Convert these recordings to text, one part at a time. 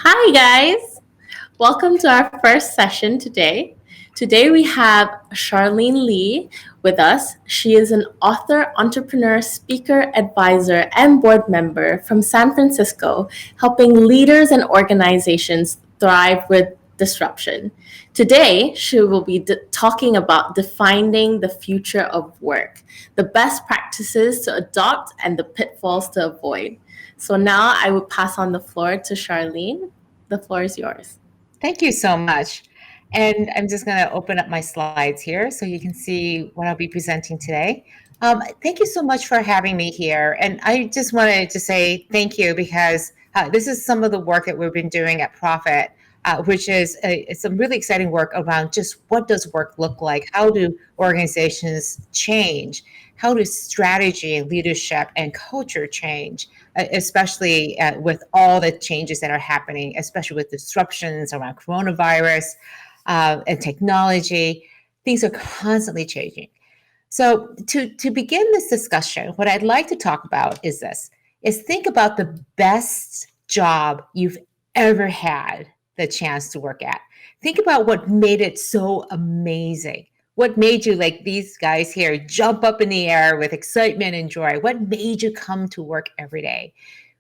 Hi, guys. Welcome to our first session today. Today we have Charlene Lee with us. She is an author, entrepreneur, speaker, advisor, and board member from San Francisco, helping leaders and organizations thrive with disruption. Today, she will be talking about defining the future of work, the best practices to adopt, and the pitfalls to avoid. So now I will pass on the floor to Charlene. The floor is yours. Thank you so much. And I'm just going to open up my slides here so you can see what I'll be presenting today. Thank you so much for having me here. And I just wanted to say thank you because this is some of the work that we've been doing at Profit, which is some really exciting work around just what does work look like? How do organizations change? How do strategy and leadership and culture change? Especially with all the changes that are happening, especially with disruptions around coronavirus and technology. Things are constantly changing. So to begin this discussion, what I'd like to talk about is this, is think about the best job you've ever had the chance to work at. Think about what made it so amazing. What made you, like these guys here, jump up in the air with excitement and joy? What made you come to work every day?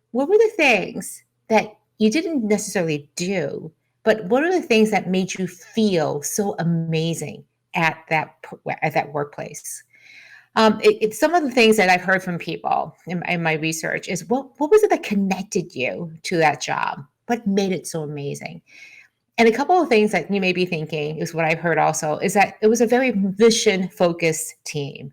What were the things that you didn't necessarily do, but what are the things that made you feel so amazing at that workplace? It's some of the things that I've heard from people in my research is what was it that connected you to that job? What made it so amazing? And a couple of things that you may be thinking is what I've heard also is that it was a very mission focused team.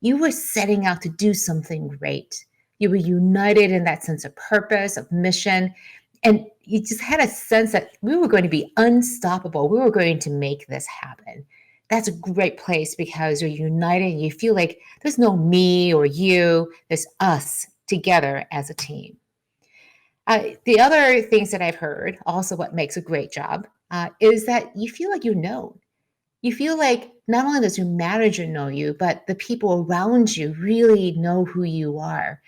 You were setting out to do something great. You were united in that sense of purpose, of mission. And you just had a sense that we were going to be unstoppable. We were going to make this happen. That's a great place because you're united and you feel like there's no me or you, there's us together as a team. The other things that I've heard, also what makes a great job, is that you feel like you're known. You feel like not only does your manager know you, but the people around you really know who you are.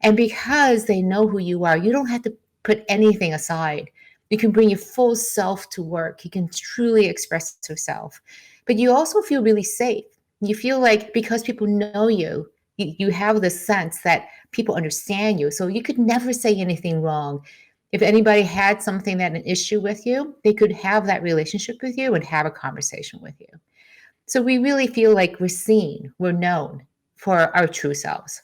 And because they know who you are, you don't have to put anything aside. You can bring your full self to work. You can truly express yourself. But you also feel really safe. You feel like because people know you have the sense that people understand you. So you could never say anything wrong. If anybody had something that an issue with you, they could have that relationship with you and have a conversation with you. So we really feel like we're seen, we're known for our true selves.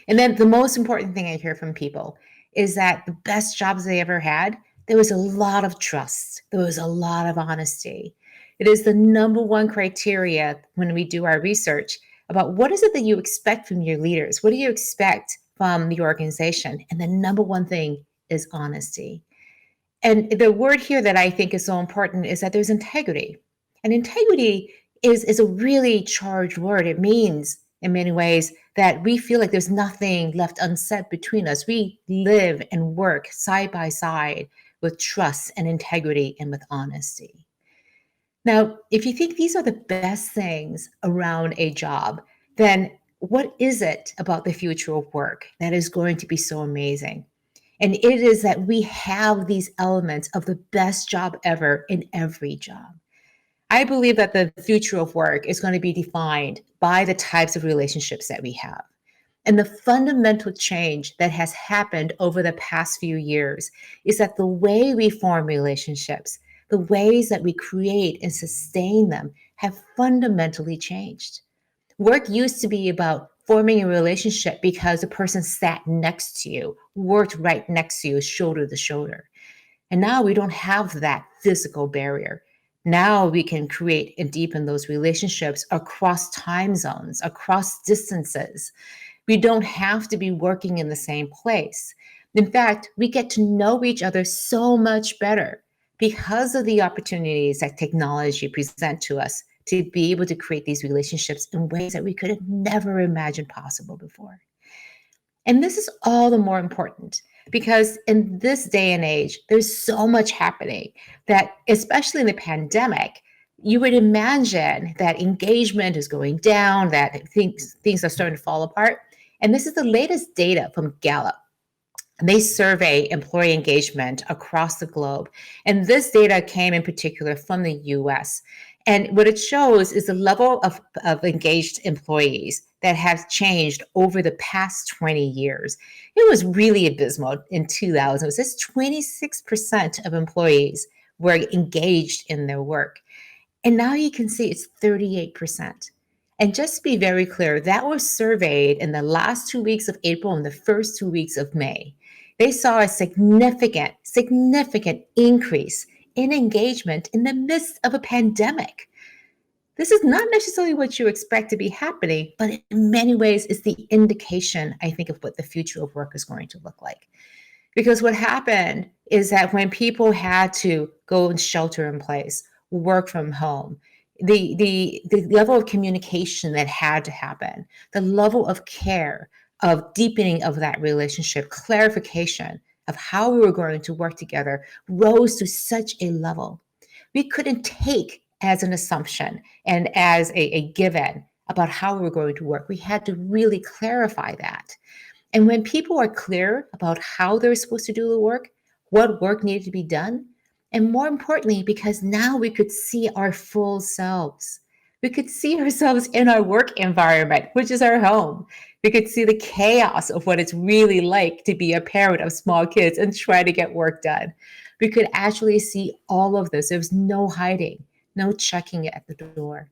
And then the most important thing I hear from people is that the best jobs they ever had, there was a lot of trust. There was a lot of honesty. It is the number one criteria when we do our research about what is it that you expect from your leaders? What do you expect from the organization? And the number one thing is honesty. And the word here that I think is so important is that there's integrity. And integrity is a really charged word. It means, in many ways, that we feel like there's nothing left unsaid between us. We live and work side by side with trust and integrity and with honesty. Now, if you think these are the best things around a job, then what is it about the future of work that is going to be so amazing? And it is that we have these elements of the best job ever in every job. I believe that the future of work is going to be defined by the types of relationships that we have. And the fundamental change that has happened over the past few years is that the way we form relationships, the ways that we create and sustain them have fundamentally changed. Work used to be about forming a relationship because the person sat next to you, worked right next to you, shoulder to shoulder. And now we don't have that physical barrier. Now we can create and deepen those relationships across time zones, across distances. We don't have to be working in the same place. In fact, we get to know each other so much better because of the opportunities that technology present to us to be able to create these relationships in ways that we could have never imagined possible before. And this is all the more important because in this day and age, there's so much happening that, especially in the pandemic, you would imagine that engagement is going down, that things are starting to fall apart. And this is the latest data from Gallup. They survey employee engagement across the globe. And this data came in particular from the US. And what it shows is the level of engaged employees that have changed over the past 20 years. It was really abysmal in 2000. It says 26% of employees were engaged in their work. And now you can see it's 38%. And just to be very clear, that was surveyed in the last 2 weeks of April and the first 2 weeks of May. They saw a significant increase in engagement in the midst of a pandemic. This is not necessarily what you expect to be happening, but in many ways is the indication, I think, of what the future of work is going to look like. Because what happened is that when people had to go and shelter in place, work from home, the level of communication that had to happen, the level of care, of deepening of that relationship, clarification of how we were going to work together rose to such a level. We couldn't take as an assumption and as a given about how we were going to work. We had to really clarify that. And when people are clear about how they're supposed to do the work, what work needed to be done, and more importantly, because now we could see our full selves. We could see ourselves in our work environment, which is our home. We could see the chaos of what it's really like to be a parent of small kids and try to get work done. We could actually see all of this. There was no hiding, no checking at the door.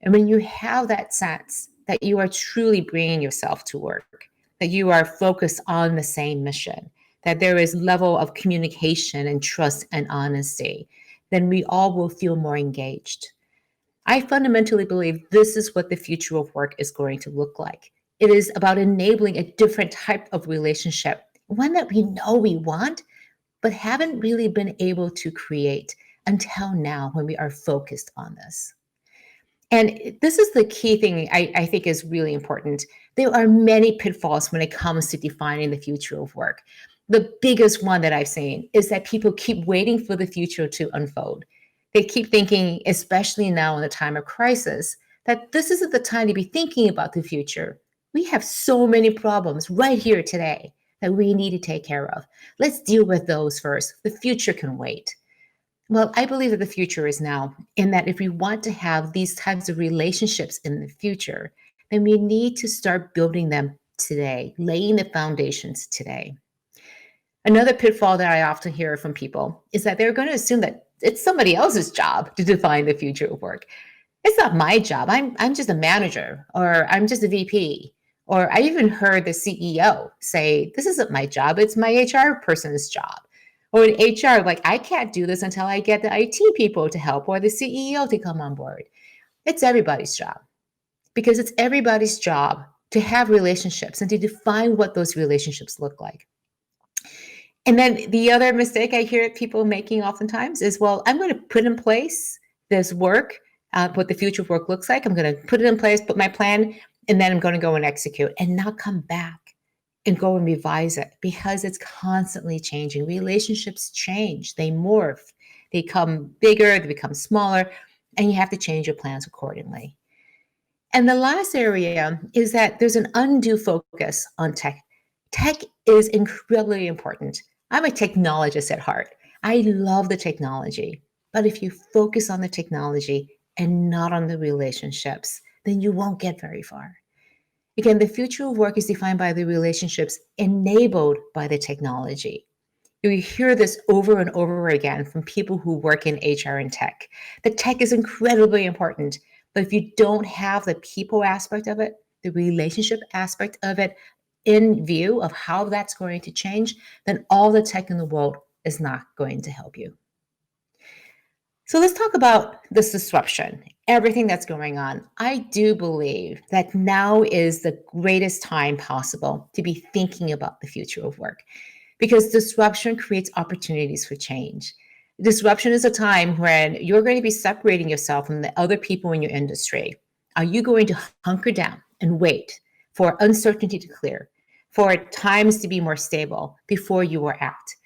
And when you have that sense that you are truly bringing yourself to work, that you are focused on the same mission, that there is level of communication and trust and honesty, then we all will feel more engaged. I fundamentally believe this is what the future of work is going to look like. It is about enabling a different type of relationship, one that we know we want, but haven't really been able to create until now when we are focused on this. And this is the key thing I think is really important. There are many pitfalls when it comes to defining the future of work. The biggest one that I've seen is that people keep waiting for the future to unfold. They keep thinking, especially now in a time of crisis, that this isn't the time to be thinking about the future. We have so many problems right here today that we need to take care of. Let's deal with those first. The future can wait. Well, I believe that the future is now, in that if we want to have these types of relationships in the future, then we need to start building them today, laying the foundations today. Another pitfall that I often hear from people is that they're going to assume that it's somebody else's job to define the future of work. It's not my job. I'm just a manager, or I'm just a VP. Or I even heard the CEO say, this isn't my job, it's my HR person's job. Or in HR, like, I can't do this until I get the IT people to help or the CEO to come on board. It's everybody's job, because it's everybody's job to have relationships and to define what those relationships look like. And then the other mistake I hear people making oftentimes is, well, I'm going to put in place this work, what the future of work looks like. I'm going to put it in place, put my plan, and then I'm going to go and execute and not come back and go and revise it, because it's constantly changing. Relationships change, they morph, they become bigger, they become smaller, and you have to change your plans accordingly. And the last area is that there's an undue focus on tech. Tech is incredibly important. I'm a technologist at heart. I love the technology. But if you focus on the technology and not on the relationships, then you won't get very far. Again, the future of work is defined by the relationships enabled by the technology. You hear this over and over again from people who work in HR and tech. The tech is incredibly important, but if you don't have the people aspect of it, the relationship aspect of it in view of how that's going to change, then all the tech in the world is not going to help you. So let's talk about this disruption, everything that's going on. I do believe that now is the greatest time possible to be thinking about the future of work, because disruption creates opportunities for change. Disruption is a time when you're going to be separating yourself from the other people in your industry. Are you going to hunker down and wait for uncertainty to clear, for times to be more stable before you will act?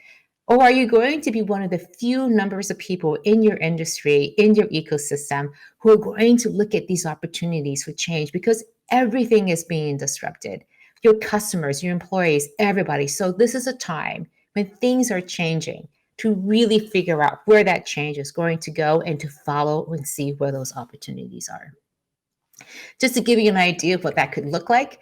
Or are you going to be one of the few numbers of people in your industry, in your ecosystem, who are going to look at these opportunities for change, because everything is being disrupted? your customers, your employees, everybody. So this is a time when things are changing to really figure out where that change is going to go and to follow and see where those opportunities are. Just to give you an idea of what that could look like,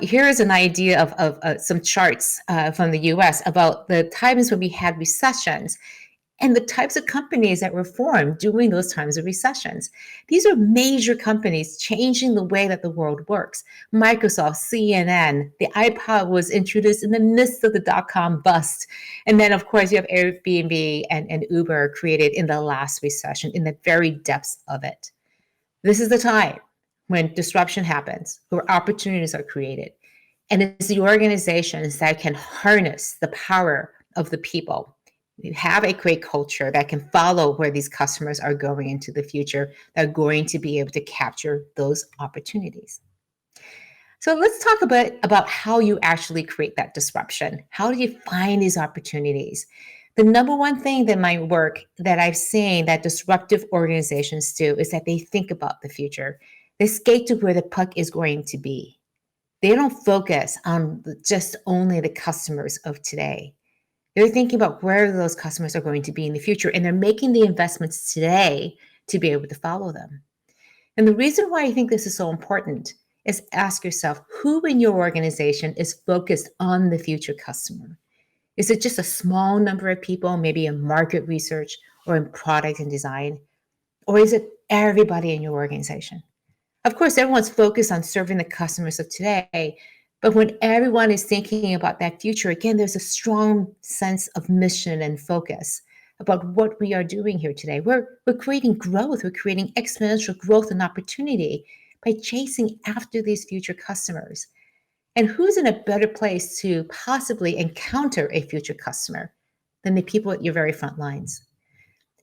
here is an idea of some charts from the US about the times when we had recessions and the types of companies that were formed during those times of recessions. These are major companies changing the way that the world works. Microsoft, CNN, the iPod was introduced in the midst of the dot-com bust. And then, of course, you have Airbnb and Uber created in the last recession, in the very depths of it. This is the time when disruption happens, where opportunities are created. And it's the organizations that can harness the power of the people. You have a great culture that can follow where these customers are going into the future, that are going to be able to capture those opportunities. So let's talk a bit about how you actually create that disruption. How do you find these opportunities? The number one thing that might work that I've seen that disruptive organizations do is that they think about the future. They skate to where the puck is going to be. They don't focus on just only the customers of today. They're thinking about where those customers are going to be in the future, and they're making the investments today to be able to follow them. And the reason why I think this is so important is ask yourself, who in your organization is focused on the future customer? Is it just a small number of people, maybe in market research or in product and design? Or is it everybody in your organization? Of course, everyone's focused on serving the customers of today, but when everyone is thinking about that future, again, there's a strong sense of mission and focus about what we are doing here today. We're creating growth, we're creating exponential growth and opportunity by chasing after these future customers. And who's in a better place to possibly encounter a future customer than the people at your very front lines?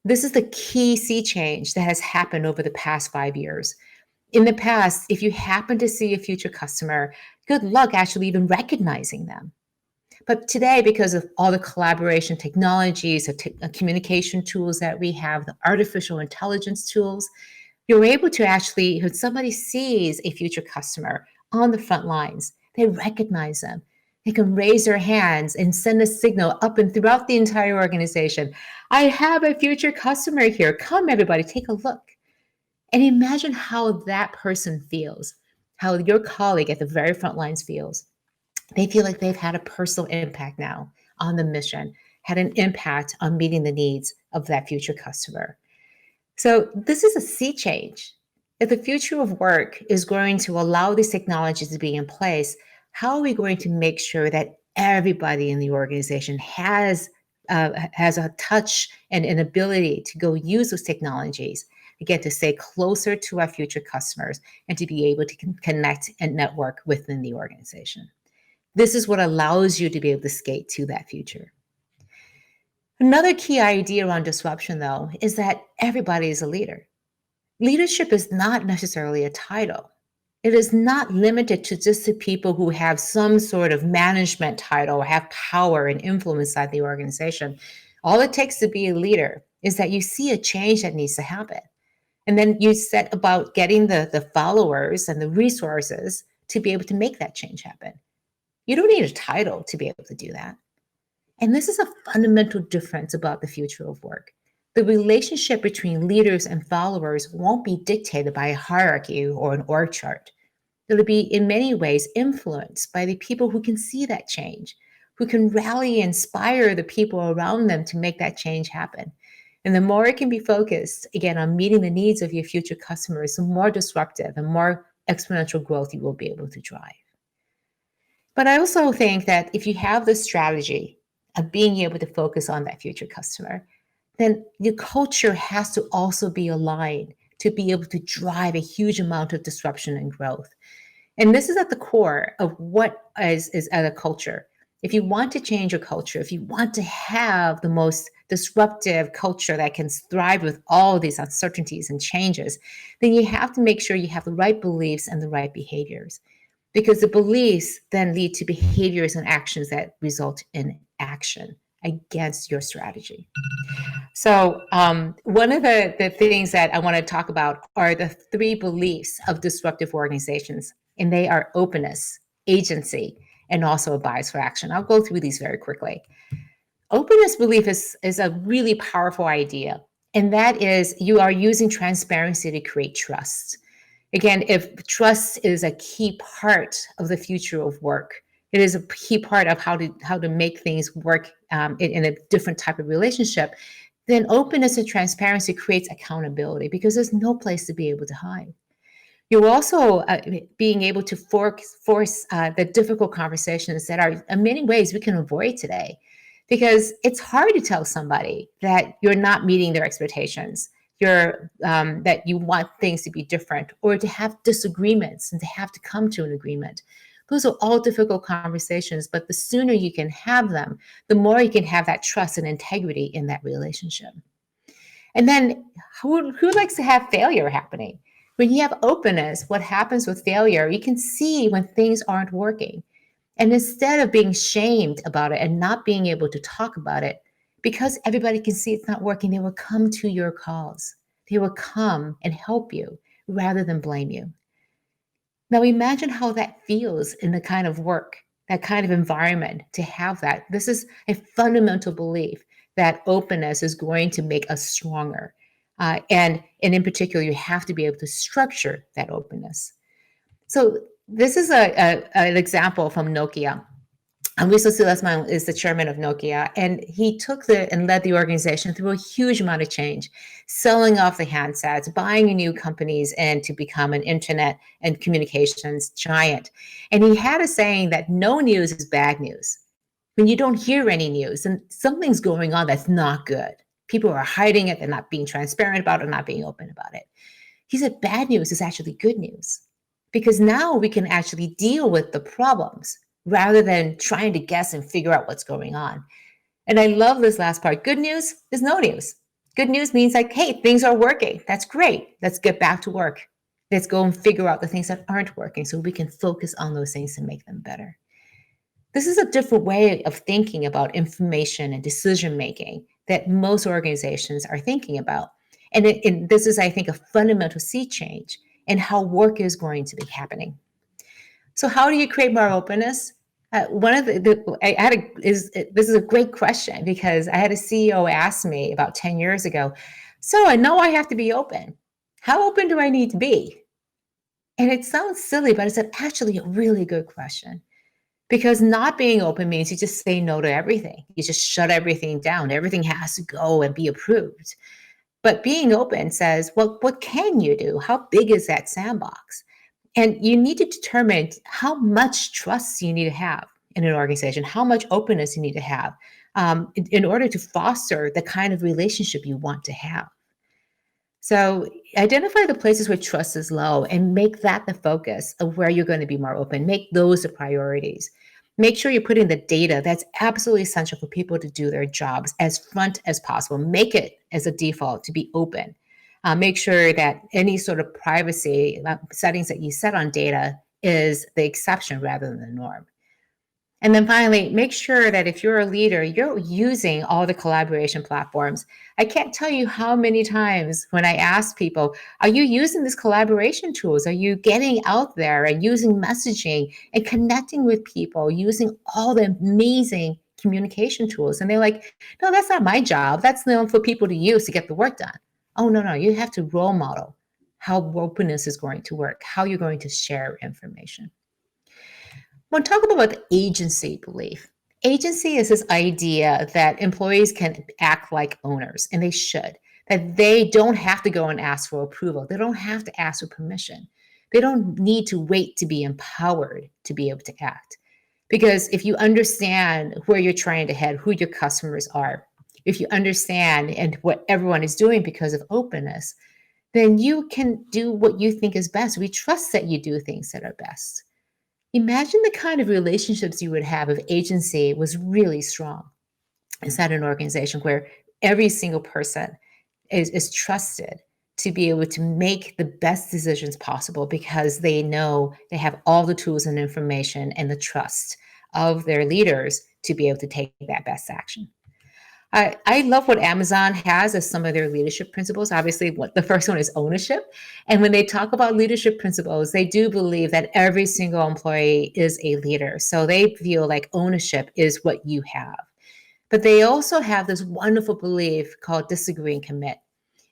This is the key sea change that has happened over the past 5 years. In the past, if you happen to see a future customer, good luck actually even recognizing them. But today, because of all the collaboration technologies, the communication tools that we have, the artificial intelligence tools, you're able to actually, when somebody sees a future customer on the front lines, they recognize them. They can raise their hands and send a signal up and throughout the entire organization. I have a future customer here. Come, everybody, take a look. And imagine how that person feels, how your colleague at the very front lines feels. They feel like they've had a personal impact now on the mission, had an impact on meeting the needs of that future customer. So this is a sea change. If the future of work is going to allow these technologies to be in place, how are we going to make sure that everybody in the organization has a touch and an ability to go use those technologies, again, to stay closer to our future customers and to be able to connect and network within the organization? This is what allows you to be able to skate to that future. Another key idea around disruption, though, is that everybody is a leader. Leadership is not necessarily a title. It is not limited to just the people who have some sort of management title or have power and influence inside the organization. All it takes to be a leader is that you see a change that needs to happen. And then you set about getting the followers and the resources to be able to make that change happen. You don't need a title to be able to do that. And this is a fundamental difference about the future of work. The relationship between leaders and followers won't be dictated by a hierarchy or an org chart. It'll be in many ways influenced by the people who can see that change, who can rally and inspire the people around them to make that change happen. And the more it can be focused, again, on meeting the needs of your future customers, the more disruptive and more exponential growth you will be able to drive. But I also think that if you have this strategy of being able to focus on that future customer, then your culture has to also be aligned to be able to drive a huge amount of disruption and growth. And this is at the core of what is at a culture. If you want to change your culture, if you want to have the most disruptive culture that can thrive with all these uncertainties and changes, then you have to make sure you have the right beliefs and the right behaviors. Because the beliefs then lead to behaviors and actions that result in action against your strategy. So one of the things that I want to talk about are the 3 beliefs of disruptive organizations, and they are openness, agency, and also a bias for action. I'll go through these very quickly. Openness belief is a really powerful idea, and that is you are using transparency to create trust. Again, if trust is a key part of the future of work, it is a key part of how to make things work in a different type of relationship, then openness and transparency creates accountability because there's no place to be able to hide. You're also being able to force the difficult conversations that are in many ways we can avoid today, because it's hard to tell somebody that you're not meeting their expectations, you're that you want things to be different, or to have disagreements and to have to come to an agreement. Those are all difficult conversations, but the sooner you can have them, the more you can have that trust and integrity in that relationship. And then who likes to have failure happening? When you have openness, what happens with failure, you can see when things aren't working. And instead of being shamed about it and not being able to talk about it, because everybody can see it's not working, they will come to your cause. They will come and help you rather than blame you. Now imagine how that feels in the kind of work, that kind of environment to have that. This is a fundamental belief that openness is going to make us stronger. And in particular, you have to be able to structure that openness. So this is an example from Nokia. Enrico Silasman is the chairman of Nokia, and he took and led the organization through a huge amount of change, selling off the handsets, buying new companies, and to become an internet and communications giant. And he had a saying that no news is bad news. When you don't hear any news and something's going on that's not good, people are hiding it, they're not being transparent about it, not being open about it. He said bad news is actually good news, because now we can actually deal with the problems rather than trying to guess and figure out what's going on. And I love this last part. Good news is no news. Good news means like, hey, things are working. That's great. Let's get back to work. Let's go and figure out the things that aren't working so we can focus on those things and make them better. This is a different way of thinking about information and decision making that most organizations are thinking about. And this is, I think, a fundamental sea change in how work is going to be happening. So how do you create more openness? One of this is a great question, because I had a CEO ask me about 10 years ago, so I know I have to be open. How open do I need to be? And it sounds silly, but it's actually a really good question, because not being open means you just say no to everything. You just shut everything down. Everything has to go and be approved. But being open says, well, what can you do? How big is that sandbox? And you need to determine how much trust you need to have in an organization, how much openness you need to have in order to foster the kind of relationship you want to have. So identify the places where trust is low and make that the focus of where you're going to be more open. Make those the priorities. Make sure you're putting the data that's absolutely essential for people to do their jobs as front as possible. Make it as a default to be open. Make sure that any sort of privacy settings that you set on data is the exception rather than the norm. And then finally, make sure that if you're a leader, you're using all the collaboration platforms. I can't tell you how many times when I ask people, are you using these collaboration tools? Are you getting out there and using messaging and connecting with people using all the amazing communication tools? And they're like, no, that's not my job. That's for people to use to get the work done. Oh, no, you have to role model how openness is going to work, how you're going to share information. When talking about the agency belief, agency is this idea that employees can act like owners, and they should, that they don't have to go and ask for approval. They don't have to ask for permission. They don't need to wait to be empowered to be able to act. Because if you understand where you're trying to head, who your customers are, if you understand and what everyone is doing because of openness, then you can do what you think is best. We trust that you do things that are best. Imagine the kind of relationships you would have if agency was really strong inside an organization where every single person is trusted to be able to make the best decisions possible because they know they have all the tools and information and the trust of their leaders to be able to take that best action. I love what Amazon has as some of their leadership principles. Obviously, what the first one is ownership. And when they talk about leadership principles, they do believe that every single employee is a leader. So they feel like ownership is what you have. But they also have this wonderful belief called disagree and commit.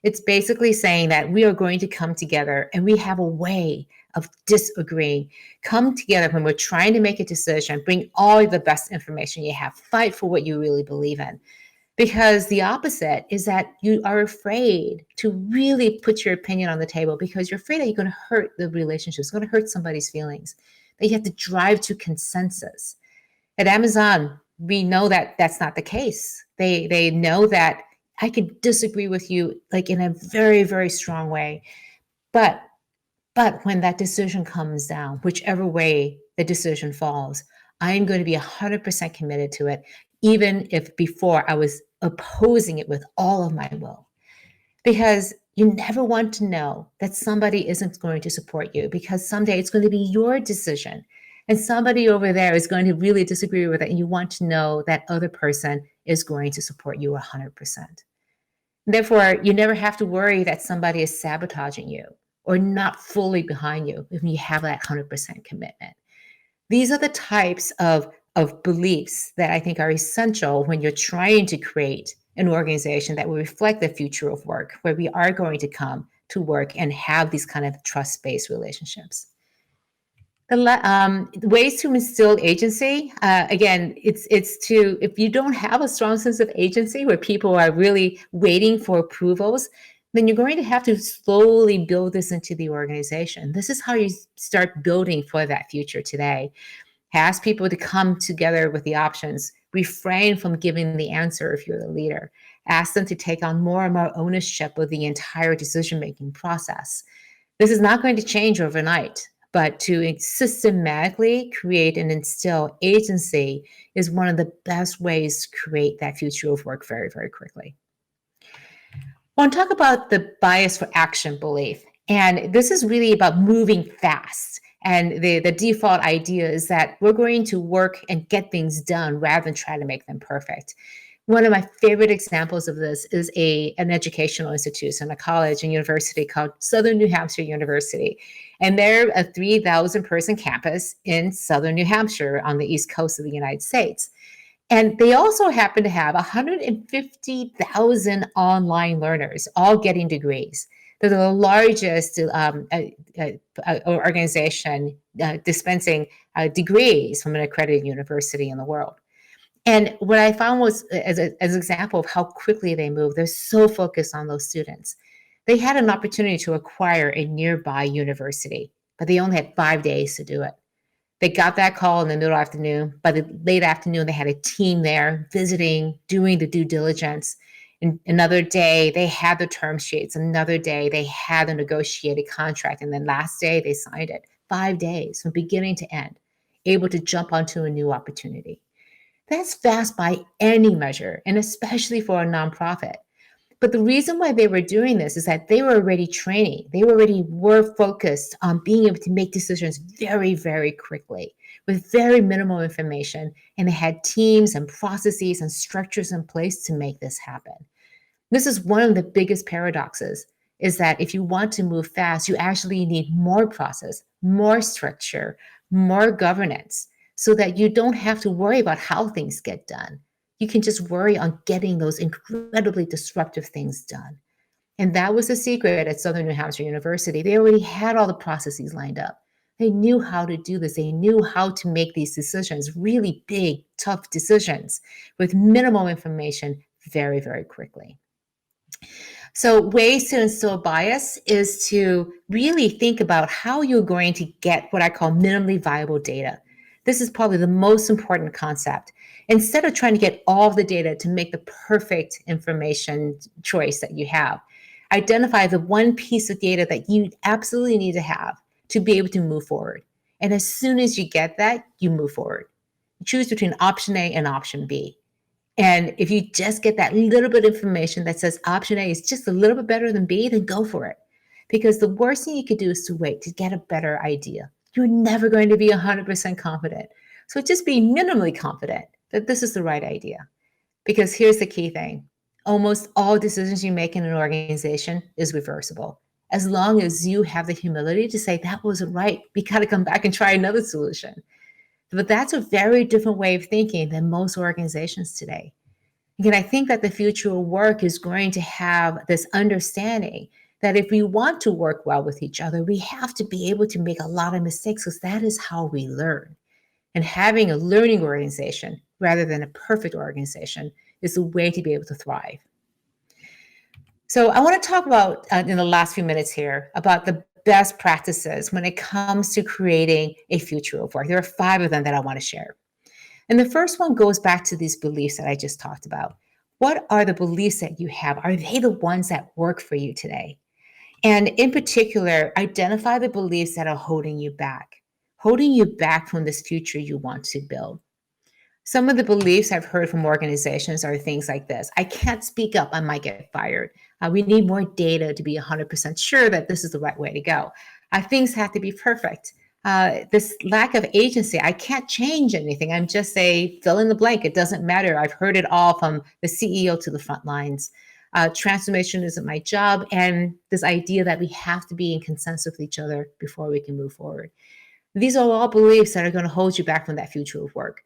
It's basically saying that we are going to come together and we have a way of disagreeing. Come together when we're trying to make a decision, bring all the best information you have, fight for what you really believe in. Because the opposite is that you are afraid to really put your opinion on the table because you're afraid that you're going to hurt the relationship. It's going to hurt somebody's feelings. That you have to drive to consensus. At Amazon, we know that that's not the case. They know that I could disagree with you like in a very, very strong way. But but when that decision comes down, whichever way the decision falls, I am going to be 100% committed to it, even if before I was opposing it with all of my will. Because you never want to know that somebody isn't going to support you because someday it's going to be your decision. And somebody over there is going to really disagree with it. And you want to know that other person is going to support you 100%. Therefore, you never have to worry that somebody is sabotaging you or not fully behind you if you have that 100% commitment. These are the types of beliefs that I think are essential when you're trying to create an organization that will reflect the future of work, where we are going to come to work and have these kind of trust-based relationships. The ways to instill agency, again, it's to, if you don't have a strong sense of agency where people are really waiting for approvals, then you're going to have to slowly build this into the organization. This is how you start building for that future today. Ask people to come together with the options. Refrain from giving the answer if you're the leader. Ask them to take on more and more ownership of the entire decision-making process. This is not going to change overnight, but to systematically create and instill agency is one of the best ways to create that future of work very, very quickly. I want to talk about the bias for action belief. And this is really about moving fast. And the default idea is that we're going to work and get things done rather than try to make them perfect. One of my favorite examples of this is an educational institution, a college and university called Southern New Hampshire University. And they're a 3,000 person campus in Southern New Hampshire on the East Coast of the United States. And they also happen to have 150,000 online learners, all getting degrees. They're the largest organization dispensing degrees from an accredited university in the world. And what I found was, as an example of how quickly they move, they're so focused on those students. They had an opportunity to acquire a nearby university, but they only had 5 days to do it. They got that call in the middle afternoon. By the late afternoon, they had a team there visiting, doing the due diligence. And another day, they had the term sheets. Another day, they had the negotiated contract. And then last day, they signed it. 5 days from beginning to end, able to jump onto a new opportunity. That's fast by any measure, and especially for a nonprofit. But the reason why they were doing this is that they were already training. They already were focused on being able to make decisions very, very quickly with very minimal information. And they had teams and processes and structures in place to make this happen. This is one of the biggest paradoxes, is that if you want to move fast, you actually need more process, more structure, more governance, so that you don't have to worry about how things get done. You can just worry on getting those incredibly disruptive things done. And that was the secret at Southern New Hampshire University. They already had all the processes lined up. They knew how to do this. They knew how to make these decisions, really big, tough decisions with minimal information very, very quickly. So ways to instill bias is to really think about how you're going to get what I call minimally viable data. This is probably the most important concept. Instead of trying to get all the data to make the perfect information choice that you have, identify the one piece of data that you absolutely need to have to be able to move forward. And as soon as you get that, you move forward. You choose between option A and option B. And if you just get that little bit of information that says option A is just a little bit better than B, then go for it. Because the worst thing you could do is to wait to get a better idea. You're never going to be 100% confident. So just be minimally confident that this is the right idea. Because here's the key thing. Almost all decisions you make in an organization is reversible. As long as you have the humility to say that wasn't right, we got to come back and try another solution. But that's a very different way of thinking than most organizations today. Again, I think that the future of work is going to have this understanding that if we want to work well with each other, we have to be able to make a lot of mistakes because that is how we learn. And having a learning organization rather than a perfect organization is the way to be able to thrive. So I want to talk about in the last few minutes here about the best practices when it comes to creating a future of work. There are 5 of them that I want to share. And the first one goes back to these beliefs that I just talked about. What are the beliefs that you have? Are they the ones that work for you today? And in particular, identify the beliefs that are holding you back from this future you want to build. Some of the beliefs I've heard from organizations are things like this. I can't speak up, I might get fired. We need more data to be 100% sure that this is the right way to go. Things have to be perfect. This lack of agency, I can't change anything. I'm just a fill in the blank. It doesn't matter. I've heard it all from the CEO to the front lines. Transformation isn't my job. And this idea that we have to be in consensus with each other before we can move forward. These are all beliefs that are going to hold you back from that future of work.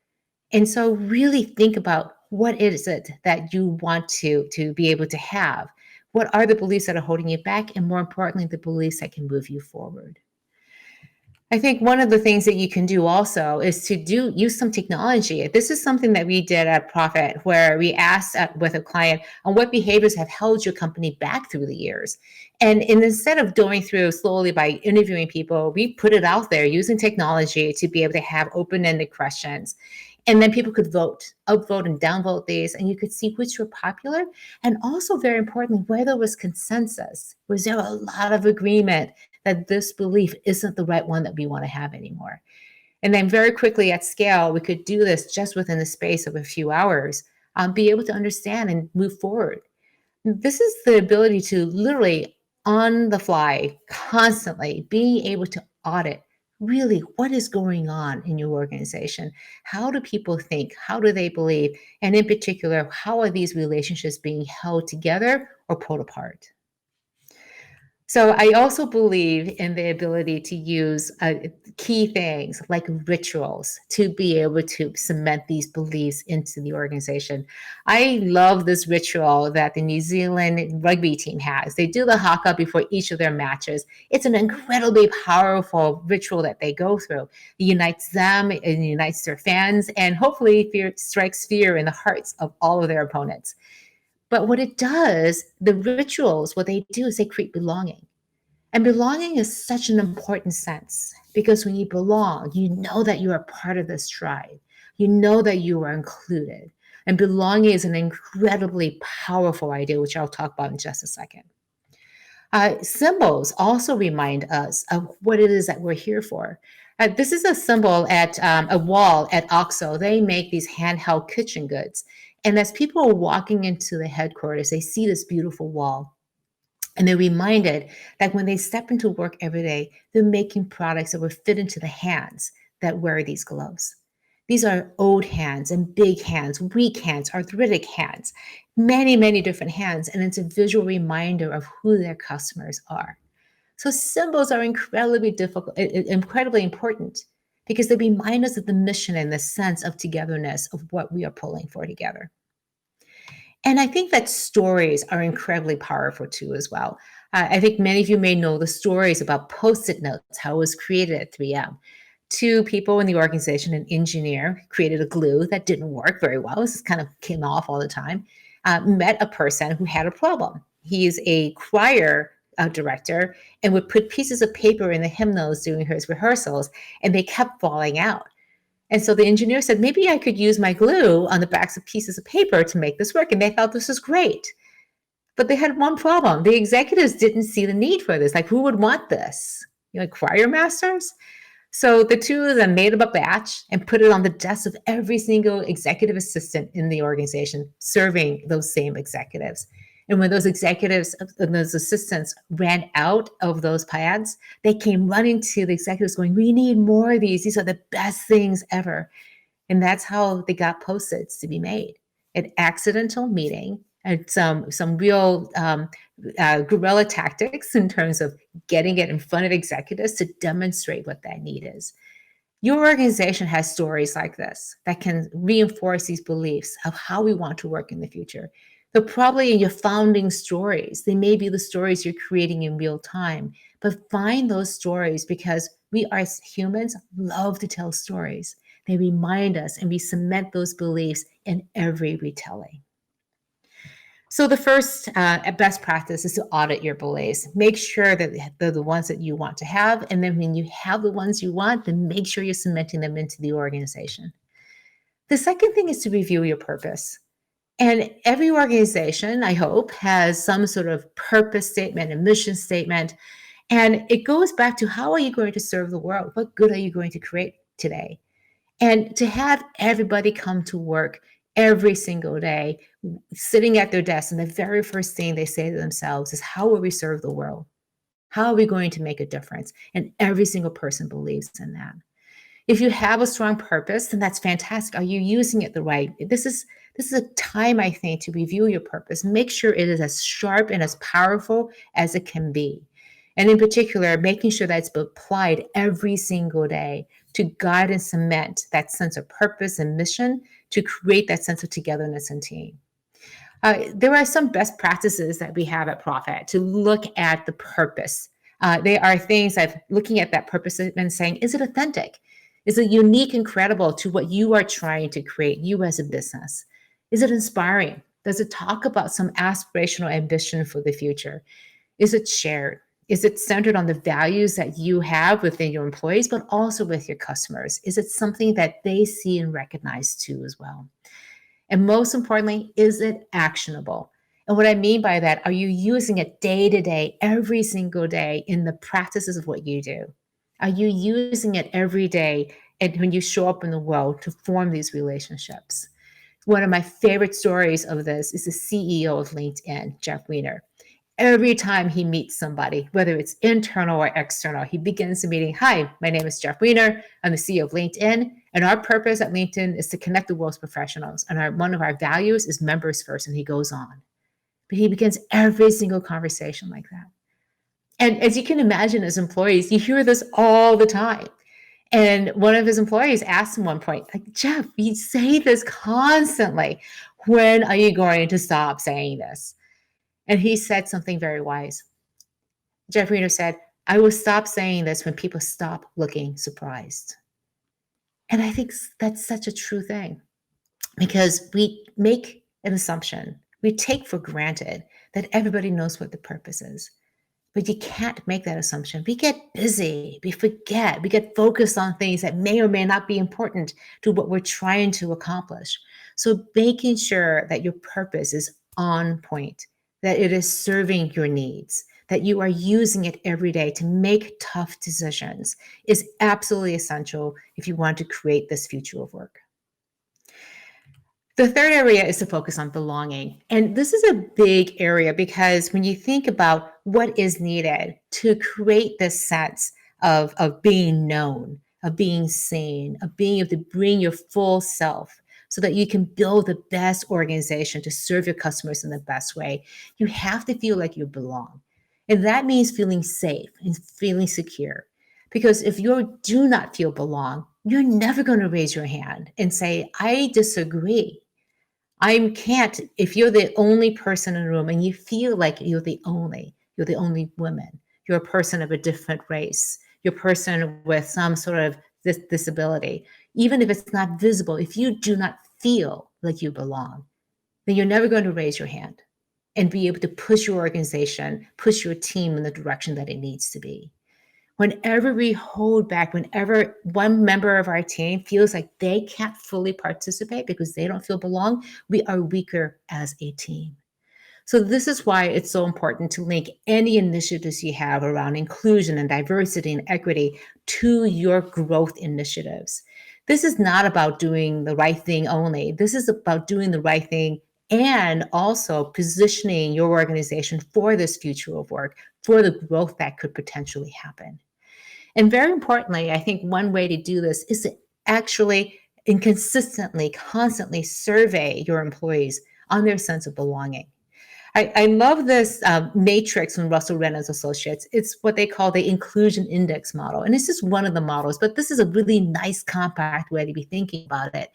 And so really think about what is it that you want to be able to have? What are the beliefs that are holding you back? And more importantly, the beliefs that can move you forward. I think one of the things that you can do also is to use some technology. This is something that we did at Profit, where we asked with a client on what behaviors have held your company back through the years. And instead of going through slowly by interviewing people, we put it out there using technology to be able to have open-ended questions. And then people could vote, upvote and downvote these, and you could see which were popular. And also, very importantly, where there was consensus. Was there a lot of agreement that this belief isn't the right one that we want to have anymore? And then very quickly at scale, we could do this just within the space of a few hours, be able to understand and move forward. This is the ability to literally on the fly, constantly being able to audit really what is going on in your organization. How do people think? How do they believe? And in particular, how are these relationships being held together or pulled apart? So I also believe in the ability to use key things like rituals to be able to cement these beliefs into the organization. I love this ritual that the New Zealand rugby team has. They do the haka before each of their matches. It's an incredibly powerful ritual that they go through. It unites them, it unites their fans, and hopefully strikes fear in the hearts of all of their opponents. But what it does, the rituals, what they do is they create belonging. And belonging is such an important sense because when you belong, you know that you are part of this tribe. You know that you are included. And belonging is an incredibly powerful idea, which I'll talk about in just a second. Symbols also remind us of what it is that we're here for. This is a symbol at a wall at OXO. They make these handheld kitchen goods. And as people are walking into the headquarters, they see this beautiful wall. And they're reminded that when they step into work every day, they're making products that will fit into the hands that wear these gloves. These are old hands and big hands, weak hands, arthritic hands, many, many different hands. And it's a visual reminder of who their customers are. So symbols are incredibly important because they remind us of the mission and the sense of togetherness of what we are pulling for together. And I think that stories are incredibly powerful too, as well. I think many of you may know the stories about Post-it notes, how it was created at 3M. 2 people in the organization, an engineer, created a glue that didn't work very well. This kind of came off all the time. Met a person who had a problem. He's a choir director and would put pieces of paper in the hymnals during his rehearsals, and they kept falling out. And so the engineer said, maybe I could use my glue on the backs of pieces of paper to make this work. And they thought this was great. But they had one problem. The executives didn't see the need for this. Like, who would want this? Choir masters? So the 2 of them made up a batch and put it on the desk of every single executive assistant in the organization, serving those same executives. And when those executives and those assistants ran out of those pads, they came running to the executives going, we need more of these. These are the best things ever. And that's how they got Post-its to be made. an accidental meeting, and some real guerrilla tactics in terms of getting it in front of executives to demonstrate what that need is. Your organization has stories like this that can reinforce these beliefs of how we want to work in the future. They're probably in your founding stories. They may be the stories you're creating in real time, but find those stories because we as humans love to tell stories. They remind us and we cement those beliefs in every retelling. So the first best practice is to audit your beliefs. Make sure that they're the ones that you want to have. And then when you have the ones you want, then make sure you're cementing them into the organization. The second thing is to review your purpose. And every organization, I hope, has some sort of purpose statement, a mission statement. And it goes back to how are you going to serve the world? What good are you going to create today? And to have everybody come to work every single day, sitting at their desk, and the very first thing they say to themselves is, how will we serve the world? How are we going to make a difference? And every single person believes in that. If you have a strong purpose, then that's fantastic. Are you using it the right? This is a time, I think, to review your purpose. Make sure it is as sharp and as powerful as it can be. And in particular, making sure that it's applied every single day to guide and cement that sense of purpose and mission to create that sense of togetherness and team. There are some best practices that we have at Profit to look at the purpose. They are things of looking at that purpose and saying, is it authentic? Is it unique and credible to what you are trying to create, you as a business? Is it inspiring? Does it talk about some aspirational ambition for the future? Is it shared? Is it centered on the values that you have within your employees, but also with your customers? Is it something that they see and recognize too as well? And most importantly, is it actionable? And what I mean by that, are you using it day to day, every single day in the practices of what you do? Are you using it every day and when you show up in the world to form these relationships? One of my favorite stories of this is the CEO of LinkedIn, Jeff Weiner. Every time he meets somebody, whether it's internal or external, he begins the meeting. Hi, my name is Jeff Weiner. I'm the CEO of LinkedIn. And our purpose at LinkedIn is to connect the world's professionals. And one of our values is members first. And he goes on. But he begins every single conversation like that. And as you can imagine, as employees, you hear this all the time. And one of his employees asked him one point, like, Jeff, you say this constantly. When are you going to stop saying this? And he said something very wise. Jeff Weiner said, I will stop saying this when people stop looking surprised. And I think that's such a true thing because we make an assumption. We take for granted that everybody knows what the purpose is. But you can't make that assumption. We get busy, we forget, we get focused on things that may or may not be important to what we're trying to accomplish. So making sure that your purpose is on point, that it is serving your needs, that you are using it every day to make tough decisions is absolutely essential if you want to create this future of work. The third area is to focus on belonging. And this is a big area because when you think about what is needed to create this sense of being known, of being seen, of being able to bring your full self so that you can build the best organization to serve your customers in the best way, you have to feel like you belong. And that means feeling safe and feeling secure. Because if you do not feel belong, you're never going to raise your hand and say, I disagree. I can't, if you're the only person in the room and you feel like you're the only woman, you're a person of a different race, you're a person with some sort of disability, even if it's not visible, if you do not feel like you belong, then you're never going to raise your hand and be able to push your organization, push your team in the direction that it needs to be. Whenever we hold back, whenever one member of our team feels like they can't fully participate because they don't feel belong, we are weaker as a team. So this is why it's so important to link any initiatives you have around inclusion and diversity and equity to your growth initiatives. This is not about doing the right thing only. This is about doing the right thing and also positioning your organization for this future of work, for the growth that could potentially happen. And very importantly, I think one way to do this is to actually and consistently, constantly survey your employees on their sense of belonging. I love this matrix from Russell Reynolds Associates. It's what they call the inclusion index model. And this is one of the models, but this is a really nice, compact way to be thinking about it.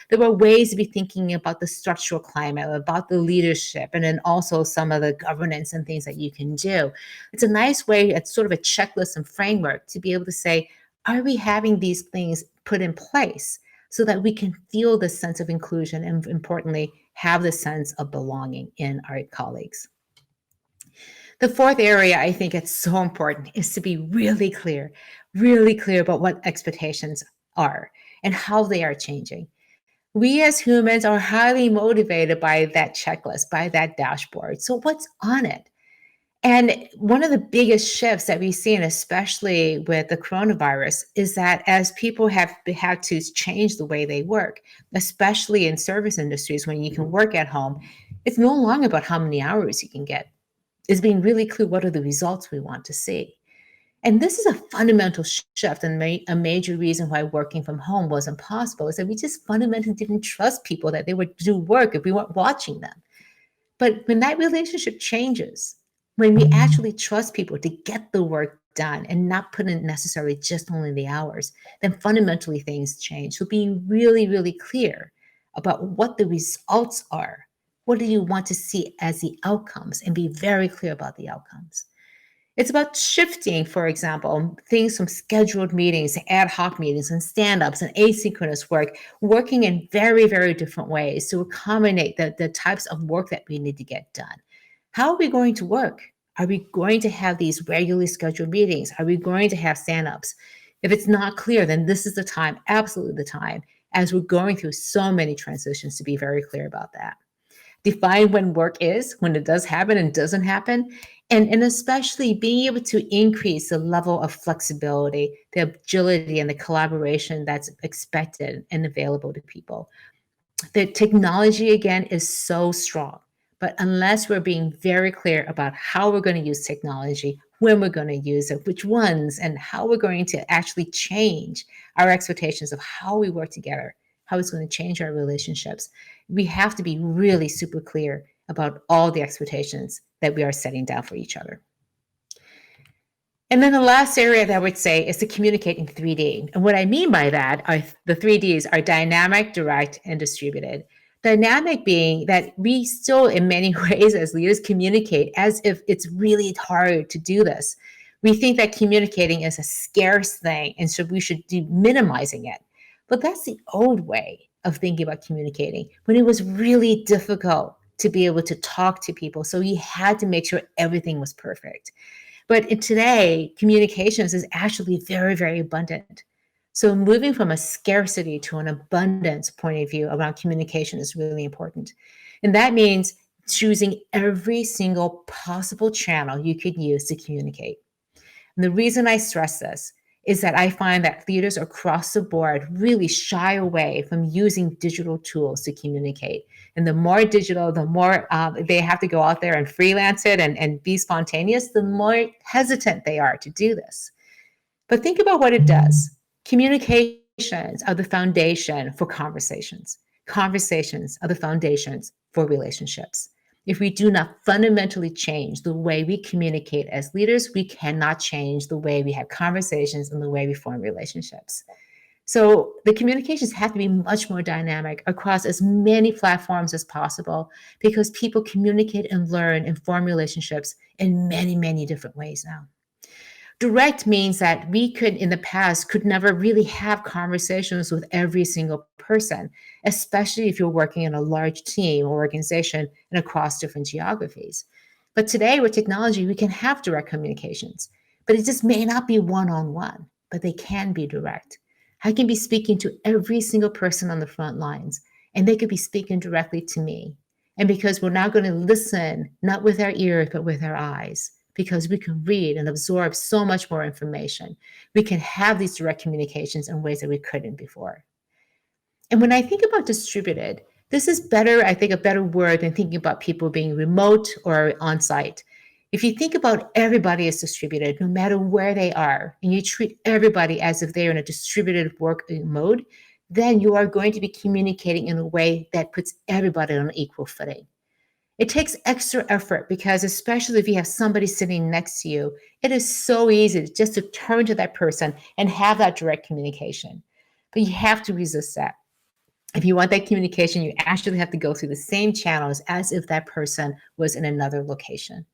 There are ways to be thinking about the structural climate, about the leadership, and then also some of the governance and things that you can do. It's a nice way, it's sort of a checklist and framework to be able to say, are we having these things put in place so that we can feel this sense of inclusion and, importantly, have the sense of belonging in our colleagues? The fourth area I think it's so important is to be really clear about what expectations are and how they are changing. We as humans are highly motivated by that checklist, by that dashboard. So, what's on it? And one of the biggest shifts that we've seen, especially with the coronavirus, is that as people have had to change the way they work, especially in service industries when you can work at home, it's no longer about how many hours you can get. It's being really clear what are the results we want to see. And this is a fundamental shift, and a major reason why working from home wasn't possible is that we just fundamentally didn't trust people that they would do work if we weren't watching them. But when that relationship changes, when we actually trust people to get the work done and not put in necessarily just only the hours, then fundamentally things change. So being really clear about what the results are. What do you want to see as the outcomes? And be very clear about the outcomes. It's about shifting, for example, things from scheduled meetings to ad hoc meetings and stand-ups and asynchronous work, working in very different ways to accommodate the types of work that we need to get done. How are we going to work? Are we going to have these regularly scheduled meetings? Are we going to have stand-ups? If it's not clear, then this is the time, absolutely the time, as we're going through so many transitions, to be very clear about that. Define when work is, when it does happen and doesn't happen, and especially being able to increase the level of flexibility, the agility, and the collaboration that's expected and available to people. The technology, again, is so strong, but unless we're being very clear about how we're going to use technology, when we're going to use it, which ones, and how we're going to actually change our expectations of how we work together, how it's going to change our relationships, we have to be really super clear about all the expectations that we are setting down for each other. And then the last area that I would say is to communicate in 3D. And what I mean by that are the 3Ds are dynamic, direct, and distributed. Dynamic being that we still, in many ways, as leaders, communicate as if it's really hard to do this. We think that communicating is a scarce thing, and so we should be minimizing it. But that's the old way of thinking about communicating, when it was really difficult to be able to talk to people. So you had to make sure everything was perfect. But today, communications is actually very abundant. So moving from a scarcity to an abundance point of view around communication is really important. And that means choosing every single possible channel you could use to communicate. And the reason I stress this is that I find that leaders across the board really shy away from using digital tools to communicate. And the more digital, the more they have to go out there and freelance it and be spontaneous, the more hesitant they are to do this. But think about what it does. Communications are the foundation for conversations. Conversations are the foundations for relationships. If we do not fundamentally change the way we communicate as leaders, we cannot change the way we have conversations and the way we form relationships. So the communications have to be much more dynamic across as many platforms as possible, because people communicate and learn and form relationships in many different ways now. Direct means that we could, in the past, could never really have conversations with every single person, especially if you're working in a large team or organization and across different geographies. But today, with technology, we can have direct communications, but it just may not be one-on-one, but they can be direct. I can be speaking to every single person on the front lines, and they could be speaking directly to me. And because we're now going to listen, not with our ears, but with our eyes, because we can read and absorb so much more information. We can have these direct communications in ways that we couldn't before. And when I think about distributed, this is better, I think, a better word than thinking about people being remote or on site. If you think about everybody as distributed, no matter where they are, and you treat everybody as if they're in a distributed work mode, then you are going to be communicating in a way that puts everybody on an equal footing. It takes extra effort because, especially if you have somebody sitting next to you, it is so easy just to turn to that person and have that direct communication. But you have to resist that. If you want that communication, you actually have to go through the same channels as if that person was in another location.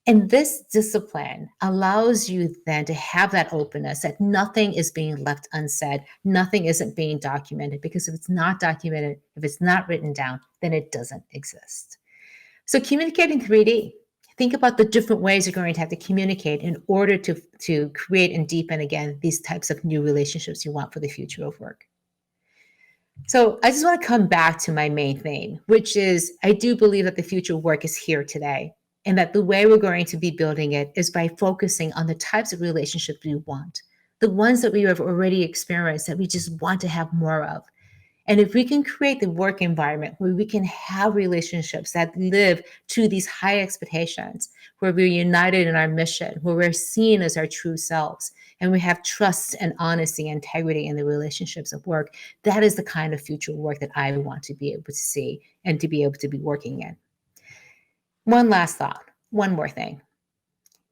And this discipline allows you then to have that openness that nothing is being left unsaid, nothing isn't being documented, because if it's not documented, if it's not written down, then it doesn't exist. So communicate in 3D. Think about the different ways you're going to have to communicate in order to create and deepen, again, these types of new relationships you want for the future of work. So I just want to come back to my main theme, which is I do believe that the future of work is here today, and that the way we're going to be building it is by focusing on the types of relationships we want, the ones that we have already experienced that we just want to have more of. And if we can create the work environment where we can have relationships that live to these high expectations, where we're united in our mission, where we're seen as our true selves, and we have trust and honesty and integrity in the relationships of work, that is the kind of future work that I want to be able to see and to be able to be working in. One last thought, one more thing.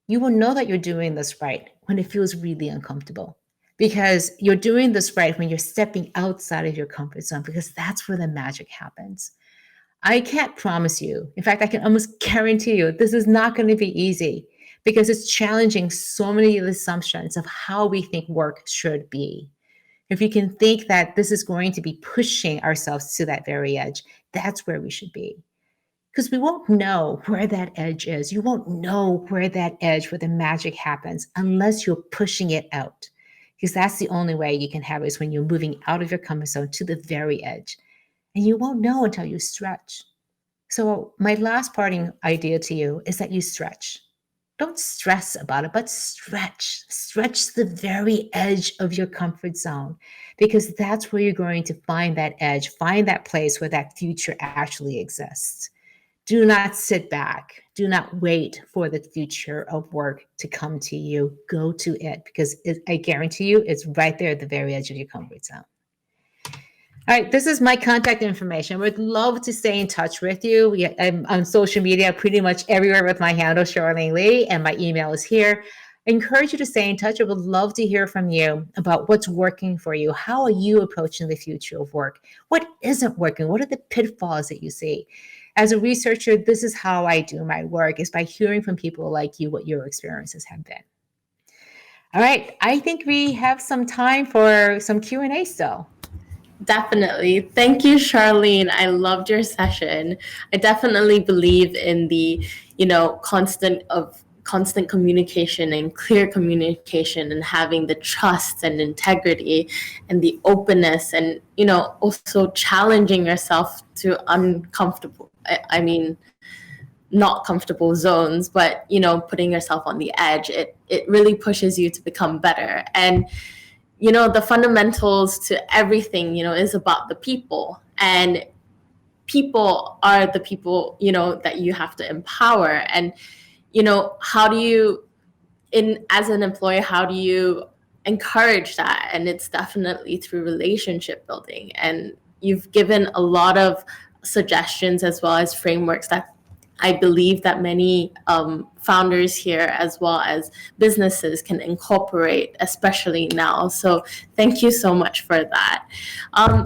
You will know that you're doing this right when it feels really uncomfortable, because you're doing this right when you're stepping outside of your comfort zone, because that's where the magic happens. I can't promise you, in fact, I can almost guarantee you, this is not going to be easy, because it's challenging so many of the assumptions of how we think work should be. If you can think that this is going to be pushing ourselves to that very edge, that's where we should be. Because we won't know where that edge is. You won't know where that edge, where the magic happens, unless you're pushing it out. Because that's the only way you can have it, is when you're moving out of your comfort zone to the very edge. And you won't know until you stretch. So my last parting idea to you is that you stretch. Don't stress about it, but stretch. Stretch the very edge of your comfort zone, because that's where you're going to find that edge, find that place where that future actually exists. Do not sit back. Do not wait for the future of work to come to you. Go to it, because I guarantee you it's right there at the very edge of your comfort zone. All right, this is my contact information. We'd love to stay in touch with you. I'm on social media pretty much everywhere with my handle, Charlene Lee, and my email is here. I encourage you to stay in touch. I would love to hear from you about what's working for you. How are you approaching the future of work? What isn't working? What are the pitfalls that you see? As a researcher, this is how I do my work, is by hearing from people like you what your experiences have been. All right, I think we have some time for some Q&A still. Definitely. Thank you, Charlene. I loved your session. I definitely believe in the, constant communication and clear communication, and having the trust and integrity and the openness, and, also challenging yourself to uncomfortable, not comfortable zones, but, putting yourself on the edge. It really pushes you to become better. And the fundamentals to everything, is about the people, and people are the people, that you have to empower. And, how do you, as an employer, how do you encourage that? And it's definitely through relationship building. And you've given a lot of suggestions as well as frameworks that I believe that many founders here, as well as businesses, can incorporate, especially now. So thank you so much for that.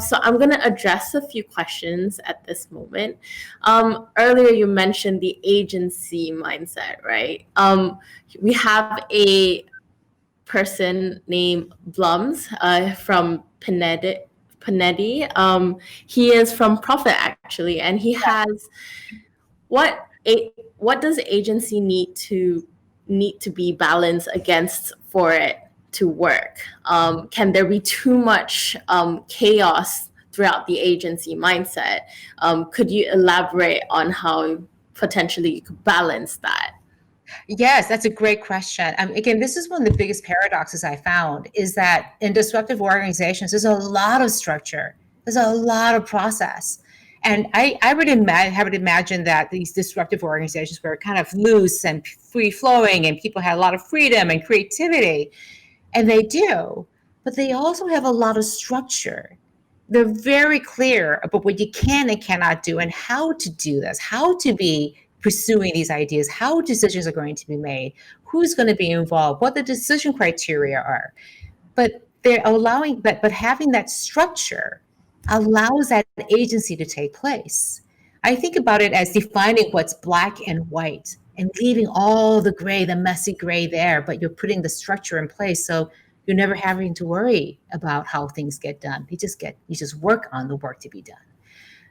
So I'm going to address a few questions at this moment. Earlier, you mentioned the agency mindset, right? We have a person named Blums from Panetti. He is from Profit, actually, and he has... What does agency need to be balanced against for it to work? Can there be too much chaos throughout the agency mindset? Could you elaborate on how potentially you could balance that? Yes, that's a great question. Again, this is one of the biggest paradoxes I found, is that in disruptive organizations, there's a lot of structure, there's a lot of process. And I would imagine that these disruptive organizations were kind of loose and free-flowing, and people had a lot of freedom and creativity. And they do, but they also have a lot of structure. they're very clear about what you can and cannot do and how to do this, how to be pursuing these ideas, how decisions are going to be made, who's going to be involved, what the decision criteria are. But they're allowing, but having that structure allows that agency to take place. I think about it as defining what's black and white and leaving all the gray, the messy gray there, but you're putting the structure in place so you're never having to worry about how things get done. You just work on the work to be done.